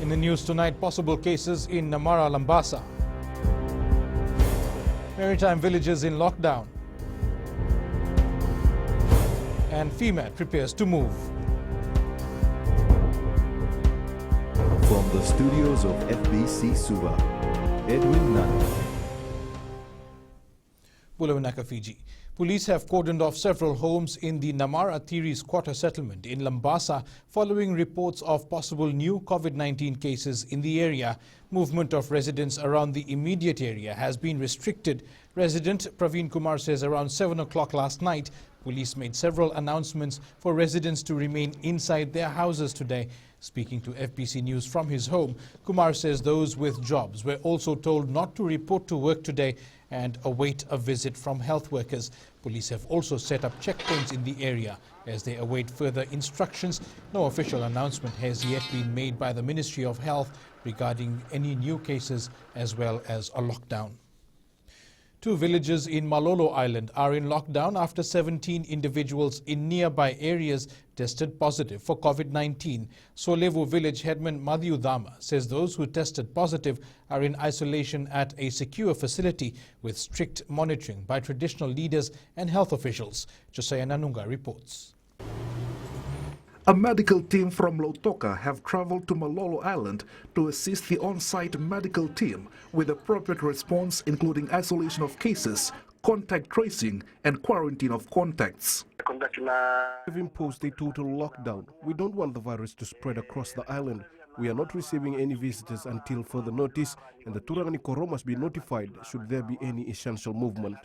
In the news tonight, possible cases in Namara, Lambasa. Maritime villages in lockdown. And Fema prepares to move. From the studios of FBC Suva, Edwin Nana. Bulawinaka, Fiji. Police have cordoned off several homes in the Namara Thiris quarter settlement in Lambasa following reports of possible new COVID-19 cases in the area. Movement of residents around the immediate area has been restricted. Resident Praveen Kumar says around 7 o'clock last night, police made several announcements for residents to remain inside their houses today. Speaking to FBC News from his home, Kumar says those with jobs were also told not to report to work today and await a visit from health workers. Police have also set up checkpoints in the area as they await further instructions. No official announcement has yet been made by the Ministry of Health regarding any new cases as well as a lockdown. 2 villages in Malolo Island are in lockdown after 17 individuals in nearby areas tested positive for COVID-19. Solevu village headman Madhu Dama says those who tested positive are in isolation at a secure facility with strict monitoring by traditional leaders and health officials. Josiah Nanunga reports. A medical team from Lautoka have traveled to Malolo Island to assist the on-site medical team with appropriate response, including isolation of cases, contact tracing, and quarantine of contacts. We've imposed a total lockdown. We don't want the virus to spread across the island. We are not receiving any visitors until further notice, and the Turangani Koro must be notified should there be any essential movement.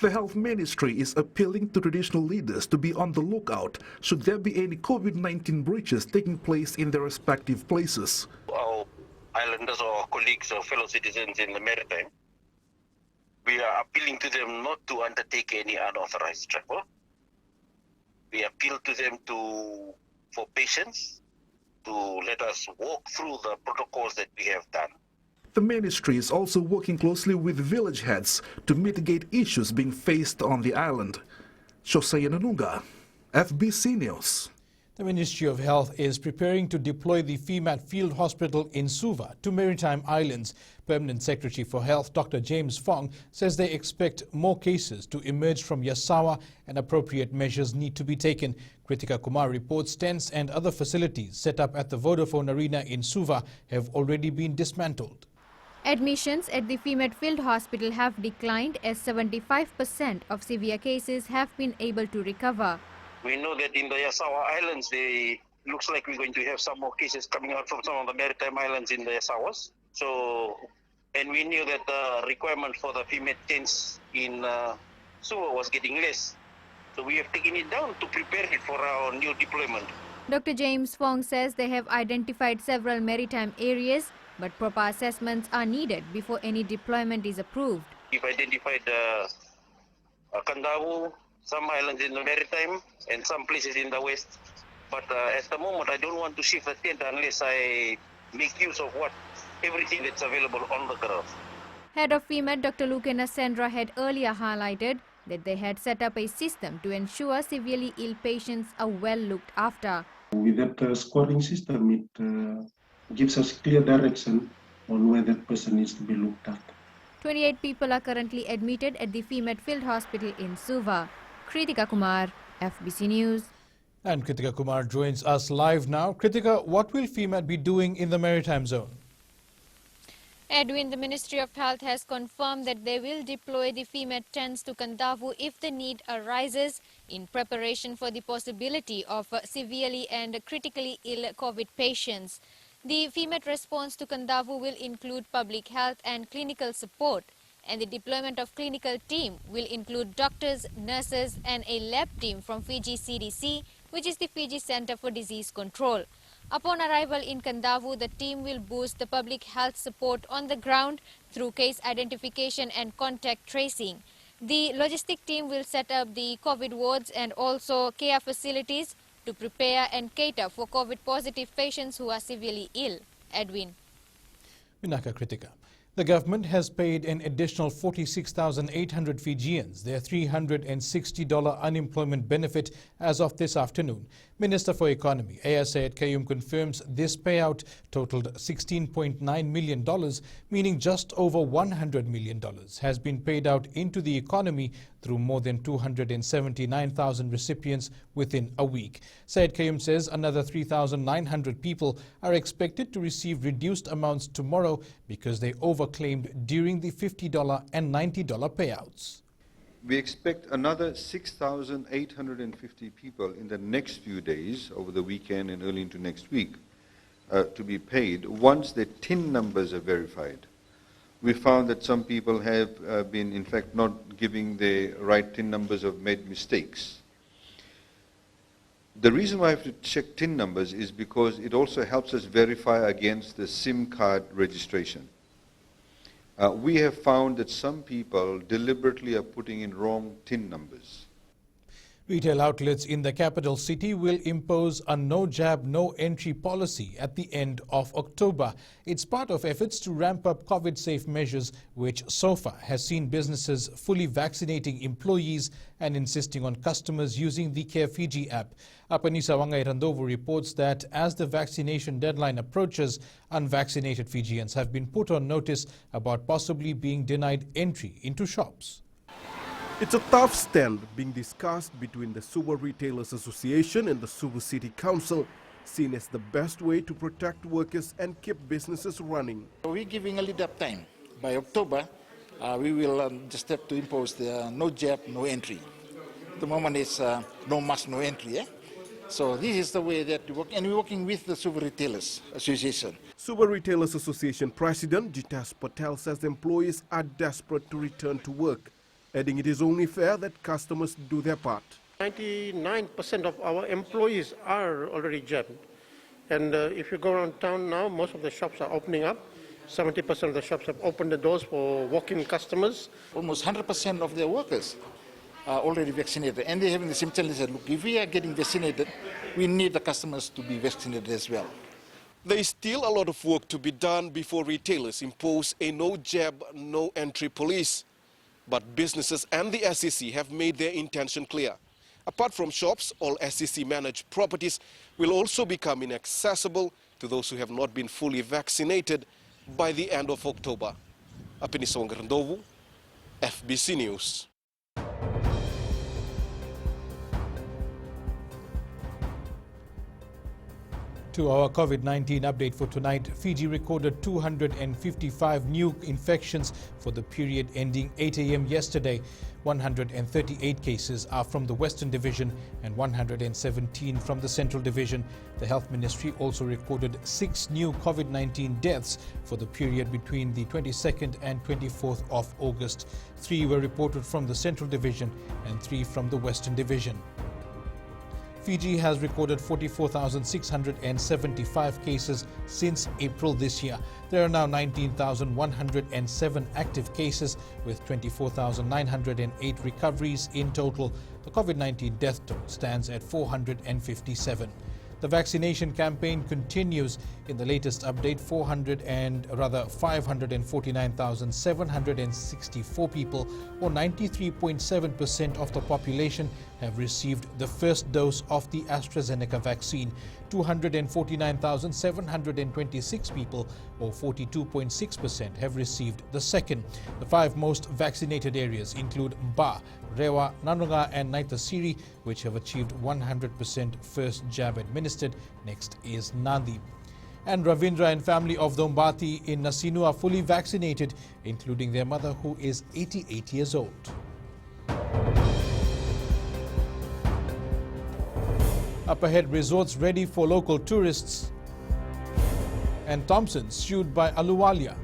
The Health Ministry is appealing to traditional leaders to be on the lookout should there be any COVID-19 breaches taking place in their respective places. Our islanders or colleagues or fellow citizens in the Maritime, we are appealing to them not to undertake any unauthorized travel. We appeal to them for patience, to let us walk through the protocols that we have done. The ministry is also working closely with village heads to mitigate issues being faced on the island. Josiah Nanunga, FBC News. The Ministry of Health is preparing to deploy the Fema Field Hospital in Suva to Maritime Islands. Permanent Secretary for Health Dr. James Fong says they expect more cases to emerge from Yasawa and appropriate measures need to be taken. Kritika Kumar reports tents and other facilities set up at the Vodafone Arena in Suva have already been dismantled. Admissions at the Fema Field Hospital have declined as 75% of severe cases have been able to recover. We know that in the Yasawa Islands, looks like we're going to have some more cases coming out from some of the Maritime Islands in the Yasawas. And we knew that the requirement for the Fema tents in Suva was getting less. So we have taken it down to prepare it for our new deployment. Dr. James Fong says they have identified several maritime areas, but proper assessments are needed before any deployment is approved. We've identified Kandawu, some islands in the Maritime, and some places in the west. But at the moment, I don't want to shift the tent unless I make use of everything that's available on the ground. Head of Fema, Dr. Lukena Sandra, had earlier highlighted that they had set up a system to ensure severely ill patients are well looked after. With that scoring system, it gives us clear direction on where that person needs to be looked at. 28 people are currently admitted at the Fema Field Hospital in Suva. Kritika Kumar, FBC News. And Kritika Kumar joins us live now. Kritika, what will Fema be doing in the Maritime Zone? Edwin, the Ministry of Health has confirmed that they will deploy the Fema tents to Kandavu if the need arises in preparation for the possibility of severely and critically ill COVID patients. The Fema response to Kandavu will include public health and clinical support, and the deployment of clinical team will include doctors, nurses and a lab team from Fiji CDC, which is the Fiji Center for Disease Control. Upon arrival in Kandavu, the team will boost the public health support on the ground through case identification and contact tracing. The logistic team will set up the COVID wards and also care facilities to prepare and cater for COVID-positive patients who are severely ill. Edwin. Vinaka Kritika. The government has paid an additional 46,800 Fijians their $360 unemployment benefit as of this afternoon. Minister for Economy Aya Syed Qayyum confirms this payout totaled $16.9 million, meaning just over $100 million has been paid out into the economy through more than 279,000 recipients within a week. Syed Qayyum says another 3,900 people are expected to receive reduced amounts tomorrow because they overclaimed during the $50 and $90 payouts. We expect another 6,850 people in the next few days, over the weekend and early into next week, to be paid once the TIN numbers are verified. We found that some people have been, in fact, not giving the right TIN numbers, have made mistakes. The reason why I have to check TIN numbers is because it also helps us verify against the SIM card registration. We have found that some people deliberately are putting in wrong TIN numbers. Retail outlets in the capital city will impose a no-jab, no-entry policy at the end of October. It's part of efforts to ramp up COVID-safe measures, which so far has seen businesses fully vaccinating employees and insisting on customers using the Care Fiji app. Apanisa Wangai Randovu reports that as the vaccination deadline approaches, unvaccinated Fijians have been put on notice about possibly being denied entry into shops. It's a tough stand being discussed between the Suva Retailers Association and the Suva City Council, seen as the best way to protect workers and keep businesses running. We're giving a lead-up time. By October, we will just have to impose the no jab, no entry. At the moment it's no mask, no entry. So this is the way that we work, and we're working with the Suva Retailers Association. Suva Retailers Association President Jitesh Patel says employees are desperate to return to work, adding it is only fair that customers do their part. 99% of our employees are already jabbed. And if you go around town now, most of the shops are opening up. 70% of the shops have opened the doors for walk-in customers. Almost 100% of their workers are already vaccinated. And they're having the same challenge that, look, if we are getting vaccinated, we need the customers to be vaccinated as well. There is still a lot of work to be done before retailers impose a no jab, no entry policy. But businesses and the SEC have made their intention clear. Apart from shops, all SEC-managed properties will also become inaccessible to those who have not been fully vaccinated by the end of October. Apanisa Wangai Randovu, FBC News. To our COVID-19 update for tonight, Fiji recorded 255 new infections for the period ending 8 a.m. yesterday. 138 cases are from the Western Division and 117 from the Central Division. The Health Ministry also recorded 6 new COVID-19 deaths for the period between the 22nd and 24th of August. 3 were reported from the Central Division and 3 from the Western Division. Fiji has recorded 44,675 cases since April this year. There are now 19,107 active cases with 24,908 recoveries in total. The COVID-19 death toll stands at 457. The vaccination campaign continues. In the latest update, 549,764 people, or 93.7% of the population, have received the first dose of the AstraZeneca vaccine. 249,726 people, or 42.6%, have received the second. The 5 most vaccinated areas include Ba, Rewa, Nanunga and Naitasiri, which have achieved 100% first jab administered. Next is Nandi. And Ravindra and family of Dombati in Nasinu are fully vaccinated, including their mother, who is 88 years old. Up ahead, resorts ready for local tourists. And Thompson sued by Ahluwalia.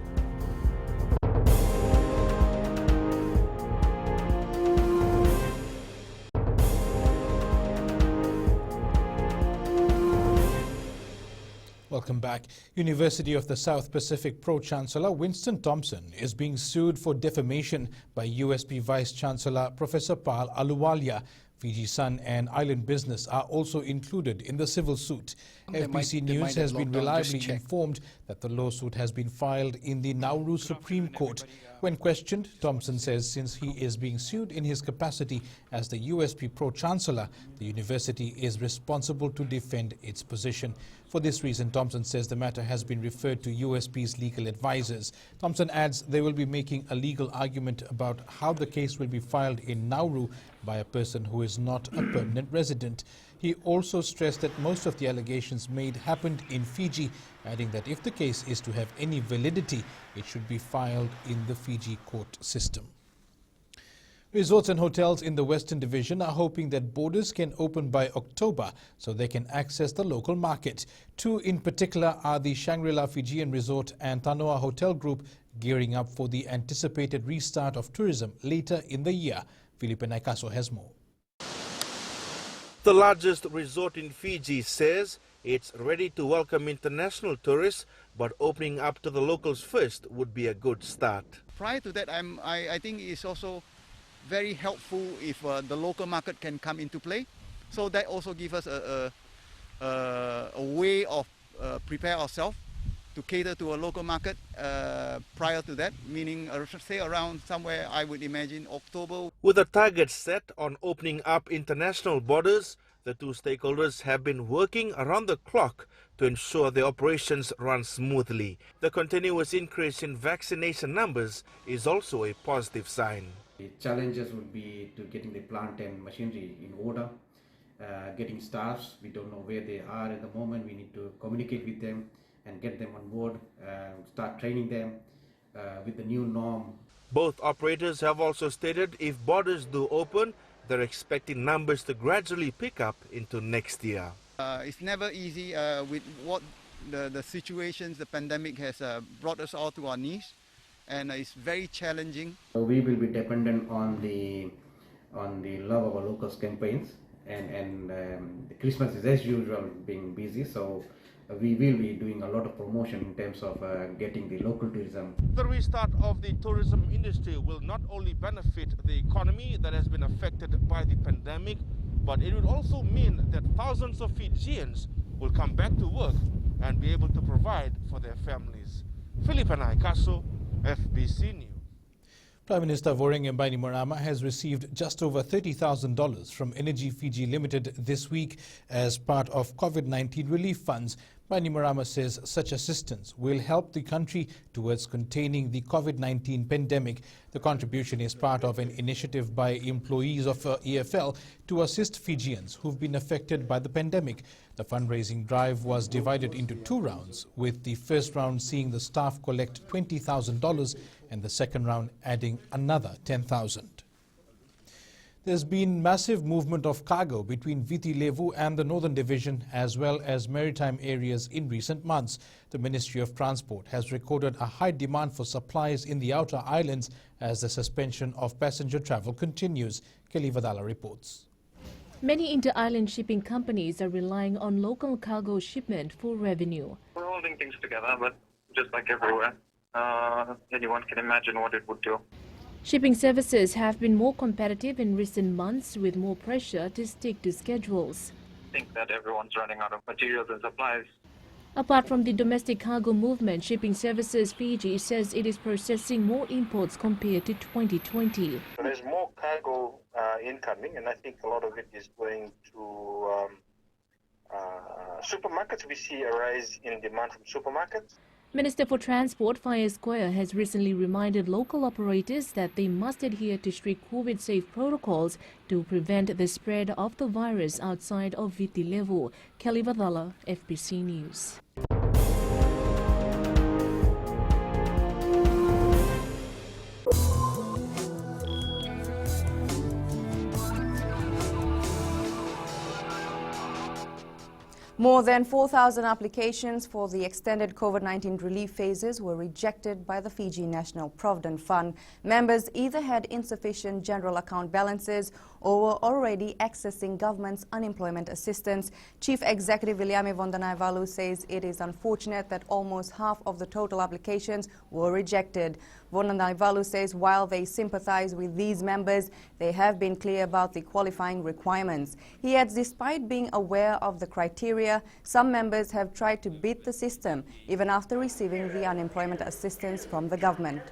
Welcome back. University of the South Pacific Pro-Chancellor Winston Thompson is being sued for defamation by USP Vice-Chancellor Professor Paul Ahluwalia. Fiji Sun and Island Business are also included in the civil suit. FBC News has been reliably informed that the lawsuit has been filed in the Nauru Supreme Court. When questioned, Thompson says since he is being sued in his capacity as the USP Pro-Chancellor, the university is responsible to defend its position. For this reason, Thompson says the matter has been referred to USP's legal advisors. Thompson adds they will be making a legal argument about how the case will be filed in Nauru by a person who is not a permanent resident. He also stressed that most of the allegations made happened in Fiji, adding that if the case is to have any validity, it should be filed in the Fiji court system. Resorts and hotels in the Western Division are hoping that borders can open by October so they can access the local market. Two in particular are the Shangri-La Fijian Resort and Tanoa Hotel Group, gearing up for the anticipated restart of tourism later in the year. Felipe Naikaso has more. The largest resort in Fiji says it's ready to welcome international tourists, but opening up to the locals first would be a good start. Prior to that, I think it's also very helpful if the local market can come into play. So that also gives us a way of prepare ourselves to cater to a local market prior to that, meaning say around somewhere I would imagine October. With a target set on opening up international borders, the two stakeholders have been working around the clock to ensure the operations run smoothly. The continuous increase in vaccination numbers is also a positive sign. The challenges would be to getting the plant and machinery in order, getting staffs. We don't know where they are at the moment. We need to communicate with them and get them on board, start training them with the new norm. Both operators have also stated if borders do open, they're expecting numbers to gradually pick up into next year. It's never easy with what the situations, the pandemic has brought us all to our knees, and it's very challenging. We will be dependent on the love of our locals campaigns, and Christmas is as usual being busy, so we will be doing a lot of promotion in terms of getting the local tourism. The restart of the tourism industry will not only benefit the economy that has been affected by the pandemic, but it will also mean that thousands of Fijians will come back to work and be able to provide for their families. Felipe Naikaso, FBC News. Prime Minister Voreqe Bainimarama has received just over $30,000 from Energy Fiji Limited this week as part of COVID-19 relief funds. Bainimarama says such assistance will help the country towards containing the COVID-19 pandemic. The contribution is part of an initiative by employees of EFL to assist Fijians who've been affected by the pandemic. The fundraising drive was divided into two rounds, with the first round seeing the staff collect $20,000 and the second round adding another $10,000. There's been massive movement of cargo between Viti Levu and the Northern Division as well as maritime areas in recent months. The Ministry of Transport has recorded a high demand for supplies in the outer islands as the suspension of passenger travel continues. Kelly Vadala reports. Many inter-island shipping companies are relying on local cargo shipment for revenue. We're holding things together, but just like everywhere, anyone can imagine what it would do. Shipping services have been more competitive in recent months with more pressure to stick to schedules. I think that everyone's running out of materials and supplies. Apart from the domestic cargo movement, Shipping Services Fiji says it is processing more imports compared to 2020. So there's more cargo incoming, and I think a lot of it is going to supermarkets. We see a rise in demand from supermarkets. Minister for Transport Faiz Koya has recently reminded local operators that they must adhere to strict COVID-safe protocols to prevent the spread of the virus outside of Viti Levu. Kelly Vadala, FBC News. More than 4,000 applications for the extended COVID-19 relief phases were rejected by the Fiji National Provident Fund. Members either had insufficient general account balances or were already accessing government's unemployment assistance. Chief Executive Viliame Vondanaivalu says it is unfortunate that almost half of the total applications were rejected. Vondanaivalu says while they sympathize with these members, they have been clear about the qualifying requirements. He adds despite being aware of the criteria, some members have tried to beat the system even after receiving the unemployment assistance from the government.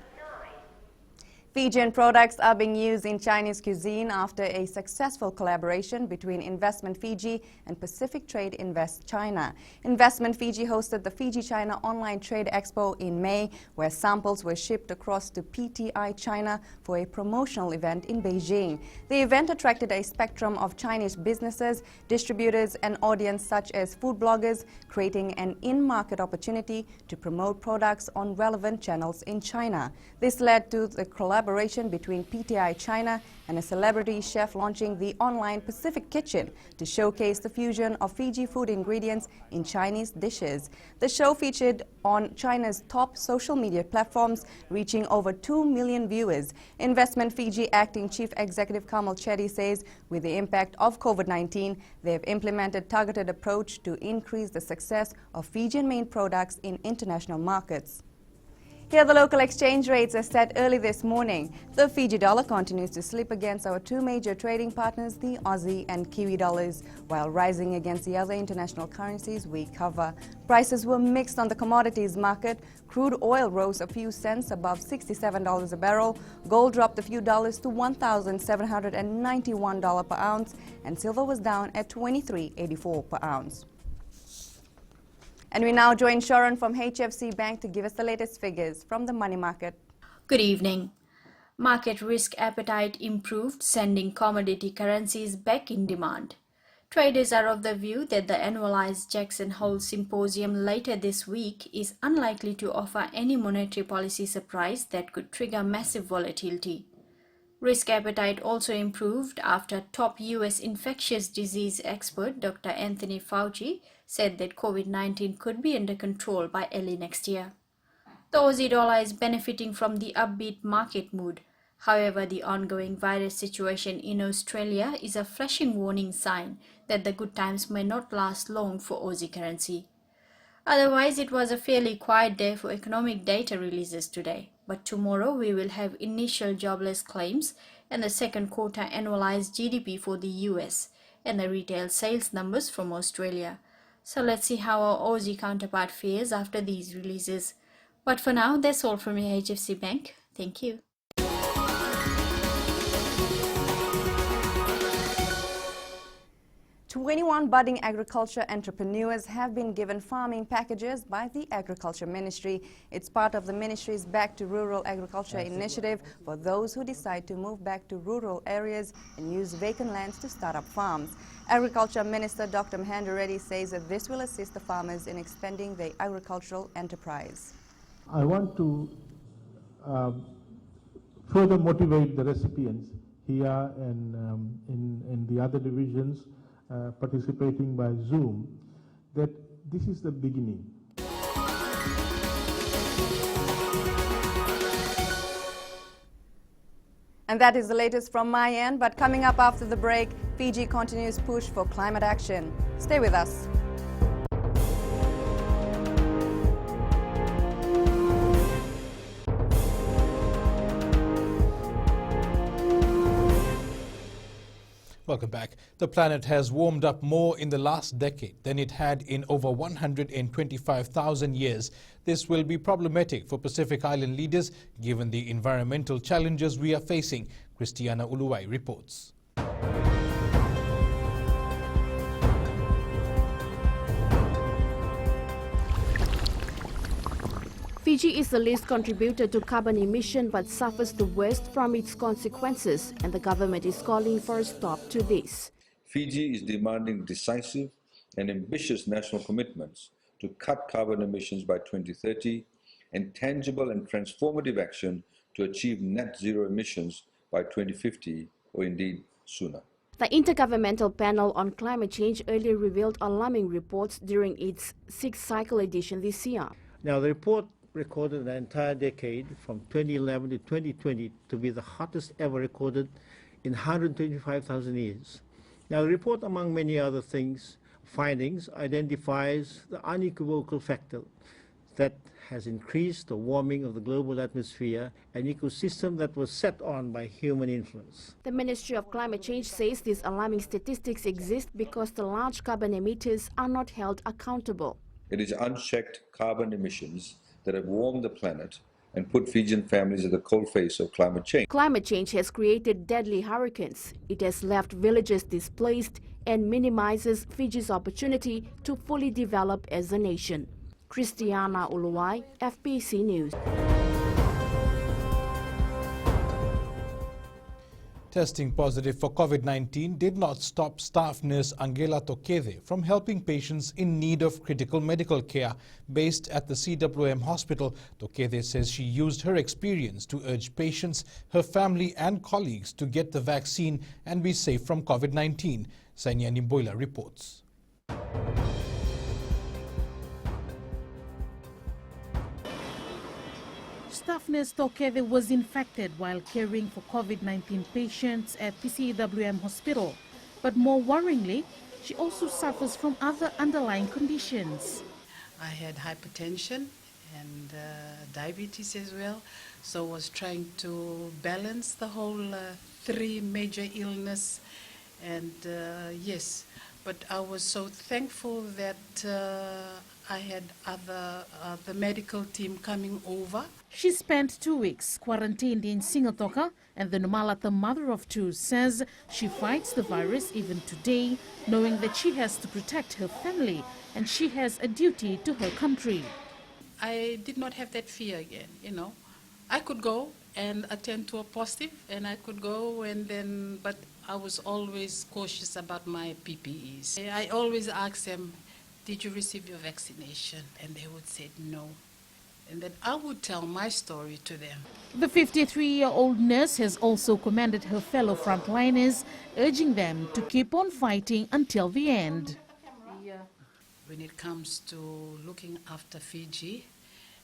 Fijian products are being used in Chinese cuisine after a successful collaboration between Investment Fiji and Pacific Trade Invest China. Investment Fiji hosted the Fiji-China Online Trade Expo in May, where samples were shipped across to PTI China for a promotional event in Beijing. The event attracted a spectrum of Chinese businesses, distributors and audience such as food bloggers, creating an in-market opportunity to promote products on relevant channels in China. This led to the collaboration between PTI China and a celebrity chef launching the online Pacific Kitchen to showcase the fusion of Fiji food ingredients in Chinese dishes. The show featured on China's top social media platforms, reaching over 2 million viewers. Investment Fiji Acting Chief Executive Kamal Chetty says with the impact of COVID-19, they have implemented targeted approach to increase the success of Fijian main products in international markets. Here the local exchange rates are set early this morning. The Fiji dollar continues to slip against our two major trading partners, the Aussie and Kiwi dollars, while rising against the other international currencies we cover. Prices were mixed on the commodities market. Crude oil rose a few cents above $67 a barrel. Gold dropped a few dollars to $1,791 per ounce, and silver was down at $23.84 per ounce. And we now join Sharon from HFC Bank to give us the latest figures from the money market. Good evening. Market risk appetite improved, sending commodity currencies back in demand. Traders are of the view that the annualized Jackson Hole Symposium later this week is unlikely to offer any monetary policy surprise that could trigger massive volatility. Risk appetite also improved after top US infectious disease expert Dr. Anthony Fauci said that COVID-19 could be under control by early next year. The Aussie dollar is benefiting from the upbeat market mood. However, the ongoing virus situation in Australia is a flashing warning sign that the good times may not last long for Aussie currency. Otherwise, it was a fairly quiet day for economic data releases today. But tomorrow we will have initial jobless claims and the second quarter annualized GDP for the US and the retail sales numbers from Australia. So let's see how our Aussie counterpart fares after these releases. But for now, that's all from your HFC Bank. Thank you. 21 budding agriculture entrepreneurs have been given farming packages by the Agriculture Ministry. It's part of the ministry's Back to Rural Agriculture initiative for those who decide to move back to rural areas and use vacant lands to start up farms. Agriculture Minister Dr. Mahendra Reddy says that this will assist the farmers in expanding their agricultural enterprise. I want to further motivate the recipients here and in the other divisions participating by Zoom, that this is the beginning. And that is the latest from my end, but coming up after the break, Fiji continues push for climate action. Stay with us. Welcome back. The planet has warmed up more in the last decade than it had in over 125,000 years. This will be problematic for Pacific Island leaders given the environmental challenges we are facing. Christiana Uluwai reports. Fiji is the least contributor to carbon emission but suffers the worst from its consequences, and the government is calling for a stop to this. Fiji is demanding decisive and ambitious national commitments to cut carbon emissions by 2030 and tangible and transformative action to achieve net zero emissions by 2050 or indeed sooner. The Intergovernmental Panel on Climate Change earlier revealed alarming reports during its sixth cycle edition this year. Now, the report recorded the entire decade from 2011 to 2020 to be the hottest ever recorded in 125,000 years. Now, the report, among many other findings, identifies the unequivocal factor that has increased the warming of the global atmosphere, an ecosystem that was set on by human influence. The Ministry of Climate Change says these alarming statistics exist because the large carbon emitters are not held accountable. It is unchecked carbon emissions that have warmed the planet and put Fijian families at the coalface of climate change. Climate change has created deadly hurricanes. It has left villages displaced and minimizes Fiji's opportunity to fully develop as a nation. Christiana Uluwai, FBC News. Testing positive for COVID-19 did not stop staff nurse Angela Tokede from helping patients in need of critical medical care. Based at the CWM hospital, Tokede says she used her experience to urge patients, her family and colleagues to get the vaccine and be safe from COVID-19. Sanya Nimboila reports. Staff nurse Tokede was infected while caring for COVID-19 patients at PCWM hospital. But more worryingly, she also suffers from other underlying conditions. I had hypertension and diabetes as well, so I was trying to balance the whole three major illness. And yes, but I was so thankful that I had the medical team coming over. She spent 2 weeks quarantined in Singatoka, and the Numalata mother of two says she fights the virus even today, knowing that she has to protect her family and she has a duty to her country. I did not have that fear again, you know. I could go and attend to a positive, and I could go and then, but I was always cautious about my PPEs. I always asked them, did you receive your vaccination? And they would say no. And then I would tell my story to them. The 53-year-old nurse has also commended her fellow frontliners, urging them to keep on fighting until the end. When it comes to looking after Fiji,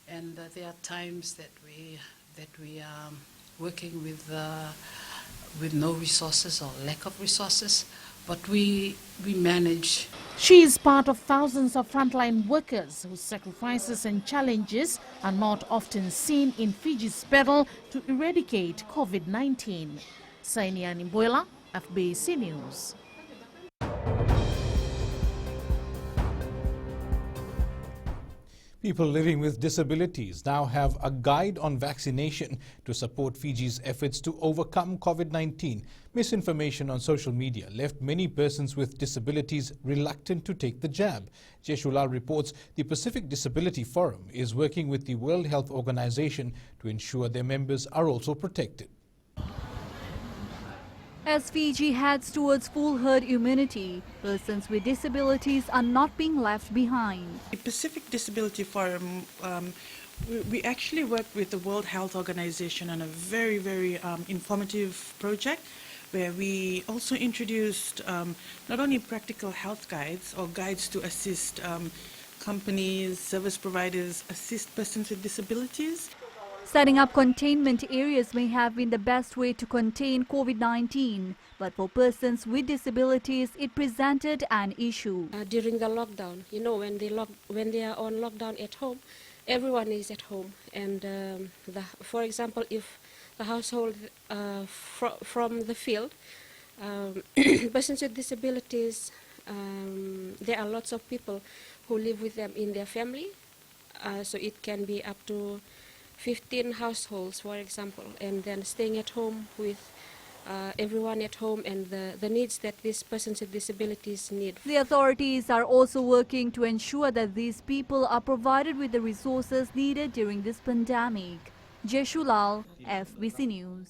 and there are times that we are working with no resources or lack of resources, but we manage. She is part of thousands of frontline workers whose sacrifices and challenges are not often seen in Fiji's battle to eradicate COVID-19. Sainia Nimboila, FBC News. People living with disabilities now have a guide on vaccination to support Fiji's efforts to overcome COVID-19. Misinformation on social media left many persons with disabilities reluctant to take the jab. Jeshulal reports the Pacific Disability Forum is working with the World Health Organization to ensure their members are also protected. As Fiji heads towards full herd immunity, persons with disabilities are not being left behind. The Pacific Disability Forum, we actually worked with the World Health Organization on a very, very informative project where we also introduced not only practical health guides or guides to assist companies, service providers, assist persons with disabilities. Setting up containment areas may have been the best way to contain COVID-19, but for persons with disabilities, it presented an issue. During the lockdown, you know, when they are on lockdown at home, everyone is at home. And for example, if the household from the field, persons with disabilities, there are lots of people who live with them in their family. So it can be up to 15 households, for example, and then staying at home with everyone at home and the needs that these persons with disabilities need. The authorities are also working to ensure that these people are provided with the resources needed during this pandemic. Jeshulal, FBC News.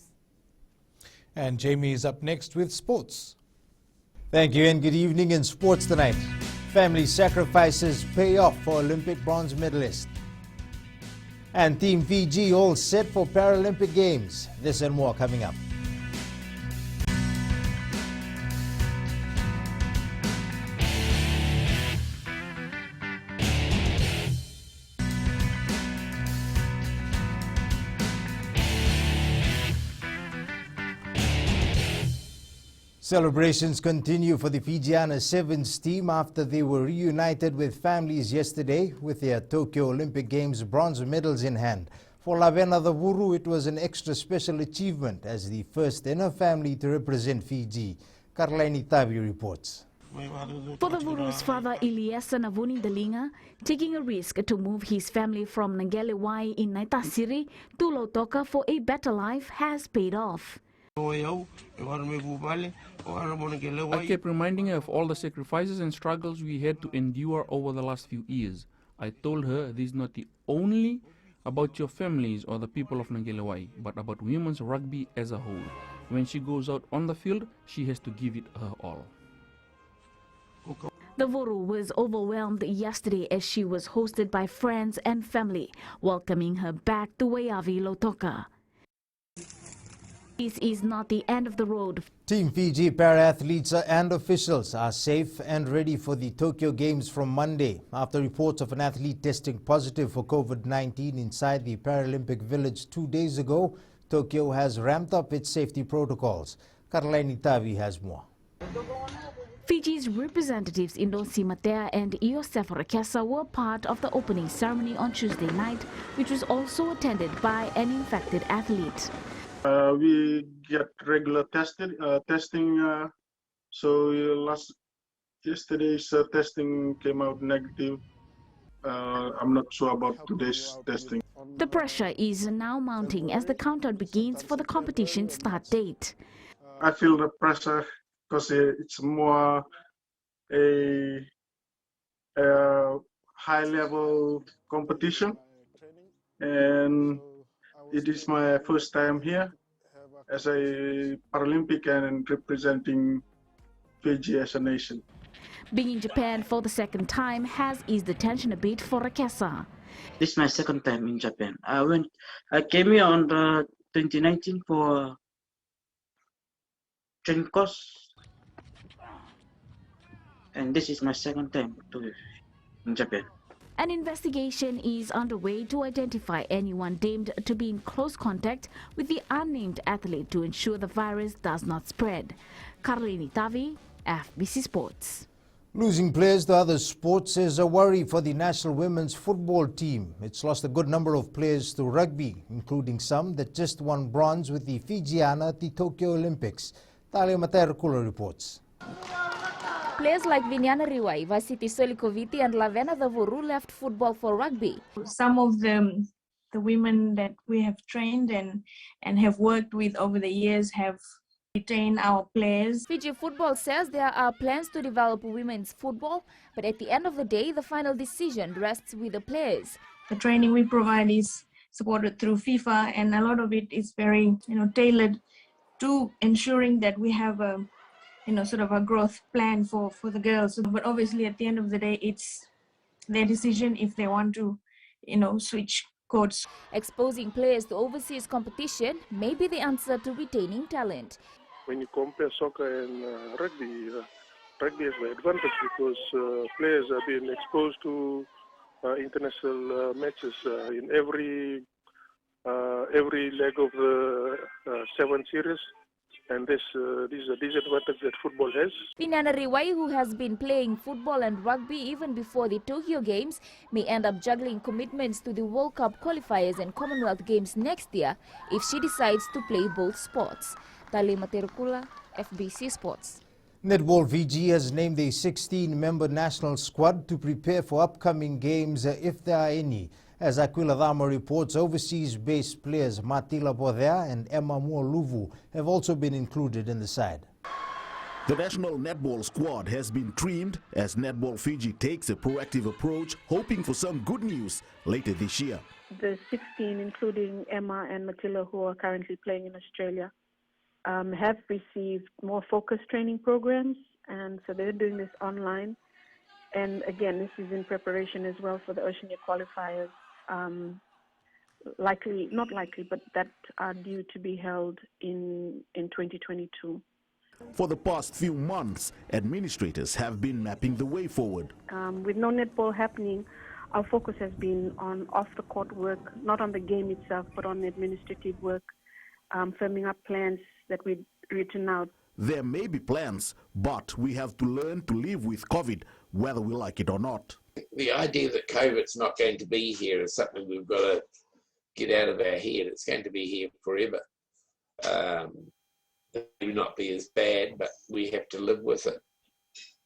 And Jamie is up next with sports. Thank you and good evening in sports tonight. Family sacrifices pay off for Olympic bronze medalist. And Team Fiji all set for Paralympic Games. This and more coming up. Celebrations continue for the Fijiana Sevens team after they were reunited with families yesterday with their Tokyo Olympic Games bronze medals in hand. For Lavena the Vuru, it was an extra special achievement as the first in her family to represent Fiji. Karlaini Tavi reports. For the Vuru's father, Ilyasa Navuni Dalinga, taking a risk to move his family from Ngelewai in Naitasiri to Lautoka for a better life has paid off. I kept reminding her of all the sacrifices and struggles we had to endure over the last few years. I told her this is not the only about your families or the people of Ngelewai, but about women's rugby as a whole. When she goes out on the field, she has to give it her all. The Vuru was overwhelmed yesterday as she was hosted by friends and family, welcoming her back to Waiavi Lautoka. This is not the end of the road. Team Fiji para-athletes and officials are safe and ready for the Tokyo Games from Monday after reports of an athlete testing positive for COVID-19 inside the Paralympic Village 2 days ago. Tokyo has ramped up its safety protocols. Karlaini Tavi has more. Fiji's representatives Indosi Matea and Iosef Rakesa were part of the opening ceremony on Tuesday night, which was also attended by an infected athlete. We get regular testing. Yesterday's testing came out negative. I'm not sure about today's testing. The pressure is now mounting as the countdown begins for the competition start date. I feel the pressure because it's more a high-level competition, and it is my first time here as a Paralympic and representing Fiji as a nation. Being in Japan for the second time has eased the tension a bit for Rakesa. This is my second time in Japan. I came here on the 2019 for training course, and this is my second time in Japan. An investigation is underway to identify anyone deemed to be in close contact with the unnamed athlete to ensure the virus does not spread. Karlaini Tavi, FBC Sports. Losing players to other sports is a worry for the national women's football team. It's lost a good number of players to rugby, including some that just won bronze with the Fijiana at the Tokyo Olympics. Talia Materkula reports. Players like Vinyana Riwai, Vasiti Solikoviti and Lavena the Vuru left football for rugby. Some of the women that we have trained and have worked with over the years have retained our players. Fiji Football says there are plans to develop women's football, but at the end of the day, the final decision rests with the players. The training we provide is supported through FIFA, and a lot of it is very, tailored to ensuring that we have a sort of a growth plan for the girls. But obviously at the end of the day, it's their decision if they want to, switch codes. Exposing players to overseas competition may be the answer to retaining talent. When you compare soccer and rugby, rugby has the advantage because players are being exposed to international matches in every leg of the 7 series. And this is a disadvantage that football has. Vinyana Riwai, who has been playing football and rugby even before the Tokyo Games, may end up juggling commitments to the World Cup qualifiers and Commonwealth Games next year if she decides to play both sports. Tali Materkula, FBC Sports. Netball Fiji has named a 16-member national squad to prepare for upcoming games if there are any. As Aquila Dama reports, overseas-based players Matila Bodea and Emma Luvu have also been included in the side. The national netball squad has been trimmed as Netball Fiji takes a proactive approach, hoping for some good news later this year. The 16, including Emma and Matila, who are currently playing in Australia, have received more focused training programs, and so they're doing this online. And again, this is in preparation as well for the Oceania qualifiers. Not likely, but that are due to be held in 2022. For the past few months, administrators have been mapping the way forward. With no netball happening, our focus has been on off-the-court work, not on the game itself, but on administrative work, firming up plans that we've written out There may be plans, but we have to learn to live with COVID, whether we like it or not. The idea that COVID's not going to be here is something we've got to get out of our head. It's going to be here forever. It may not be as bad, but we have to live with it.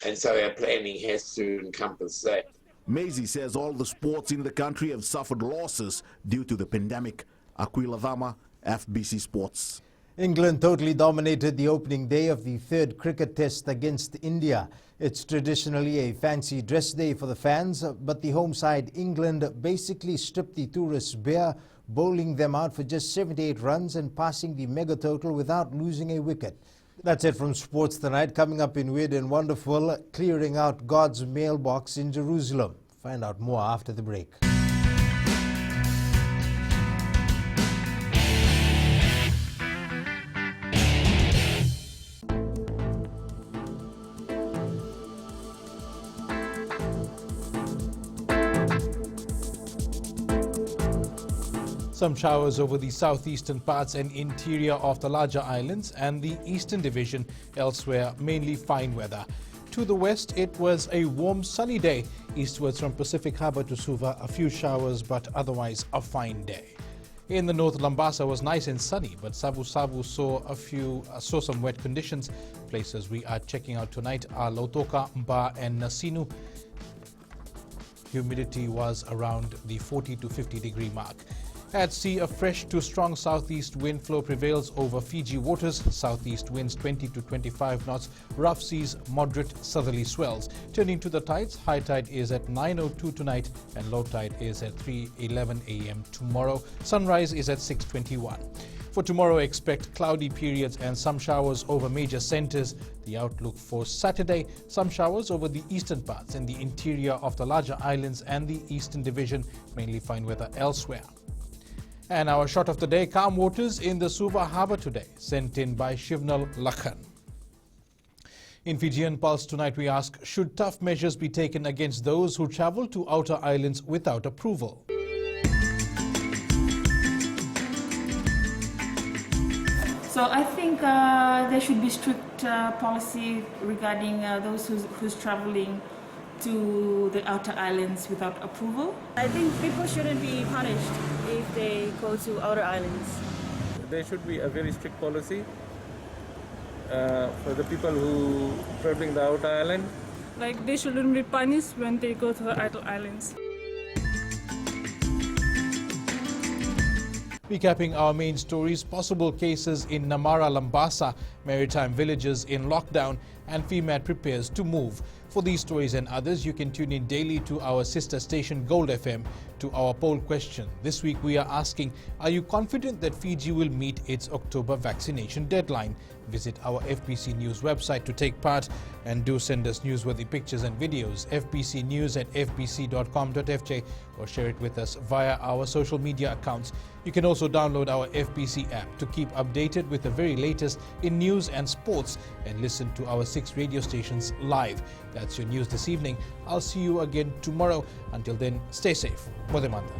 And so our planning has to encompass that. Maisie says all the sports in the country have suffered losses due to the pandemic. Aquila Vama, FBC Sports. England totally dominated the opening day of the third cricket test against India. It's traditionally a fancy dress day for the fans, but the home side England basically stripped the tourists bare, bowling them out for just 78 runs and passing the mega total without losing a wicket. That's it from Sports Tonight. Coming up in Weird and Wonderful, clearing out God's mailbox in Jerusalem. Find out more after the break. Some showers over the southeastern parts and interior of the larger islands and the eastern division. Elsewhere, mainly fine weather. To the west, it was a warm, sunny day. Eastwards from Pacific Harbour to Suva, a few showers, but otherwise a fine day. In the north, Lambasa was nice and sunny, but Sabu Sabu saw some wet conditions. Places we are checking out tonight are Lautoka, Mba and Nasinu. Humidity was around the 40 to 50 degree mark. At sea, a fresh to strong southeast wind flow prevails over Fiji waters. Southeast winds 20 to 25 knots. Rough seas, moderate southerly swells. Turning to the tides, high tide is at 9:02 tonight and low tide is at 3:11 a.m. tomorrow. Sunrise is at 6:21. For tomorrow, expect cloudy periods and some showers over major centers. The outlook for Saturday, some showers over the eastern parts and the interior of the larger islands and the eastern division, mainly fine weather elsewhere. And our shot of the day, calm waters in the Suva harbour today, sent in by Shivnal Lakhan. In Fijian Pulse tonight we ask, should tough measures be taken against those who travel to outer islands without approval? So I think there should be strict policy regarding those who's traveling to the outer islands without approval. I think people shouldn't be punished if they go to outer islands. There should be a very strict policy for the people who traveling the outer island. Like they shouldn't be punished when they go to the outer islands. Recapping our main stories, possible cases in Namara, Lambasa, Maritime villages in lockdown, and Fema prepares to move. For these stories and others, you can tune in daily to our sister station Gold FM to our poll question. This week we are asking, are you confident that Fiji will meet its October vaccination deadline? Visit our FBC News website to take part and do send us newsworthy pictures and videos, fbcnews@fbc.com.fj, or share it with us via our social media accounts. You can also download our FBC app to keep updated with the very latest in news and sports and listen to our 6 radio stations live. That's your news this evening. I'll see you again tomorrow. Until then, stay safe. Modemanda.